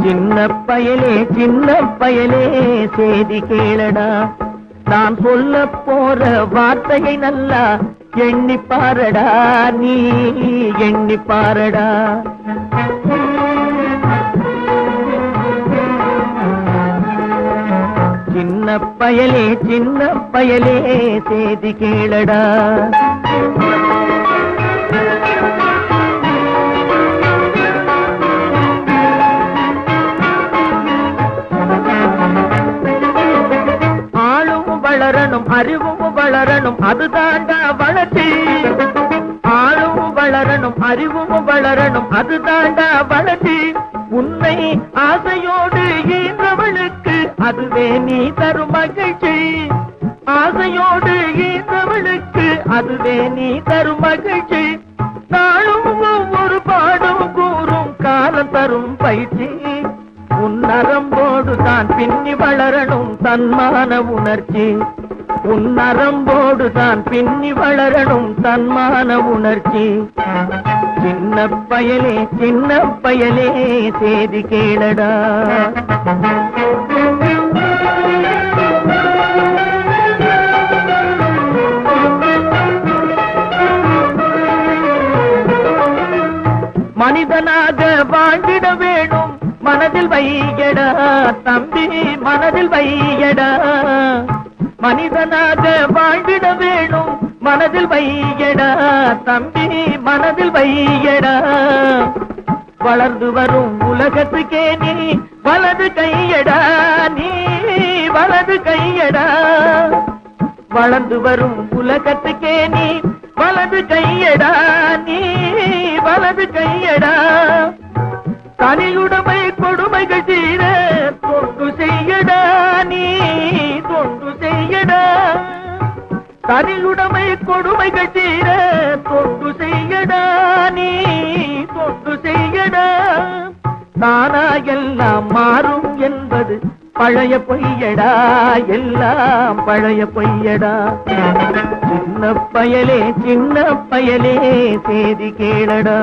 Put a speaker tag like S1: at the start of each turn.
S1: சின்ன பயலே செய்தி கேளடா. நான் சொல்ல போற வார்த்தையை நல்லா எண்ணி பாரடா, நீ எண்ணி பாரடா. சின்ன பயலே செய்தி கேளடா. வளரணும் அறிவும் வளரணும் அதுதாண்டா வளர்ச்சி. ஆளும் வளரணும் அறிவும் வளரணும் அதுதாண்டா வளர்ச்சி. உன்னை ஆசையோடு ஈன்றவளுக்கு அதுவே நீ தரும் மகிழ்ச்சி. ஆசையோடு ஈன்றவளுக்கு அதுவே நீ தரும் மகிழ்ச்சி. நாளும் ஒவ்வொரு பாடும் கூறும் காலம் தரும் பயிற்சி. உன் நரம்போடு தான் பின்னி வளரணும் தன்மான உணர்ச்சி. உன் நரம்போடு தான் பின்னி வளரணும் தன்மான உணர்ச்சி. சின்ன பயலே செய்தி கேளடா. மனிதனாக வாழ்ந்திட வேணும் மனதில் வையடா தம்பி, மனதில் வையடா. மனிதனாக வாழ்ந்திட வேணும் மனதில் வையடா தம்பி, மனதில் வையடா. வளர்ந்து வரும் உலகத்துக்கே நீ வலது கையடா, நீ வலது கையடா. வளர்ந்து வரும் உலகத்துக்கே நீ வலது கையடா, நீ வலது கையடா. தனியுடைமை கொடுமைகள் தீர தொண்டு செய்யடா, நீ தொண்டு செய்யடா. தனியுடைமை கொடுமைகள் தீர தொண்டு செய்யடா, நீ தொண்டு செய்யடா. தானா எல்லாம் மாறும் என்பது பழைய பொய்யடா, எல்லாம் பழைய பொய்யடா. சின்ன பயலே செய்தி கேளடா.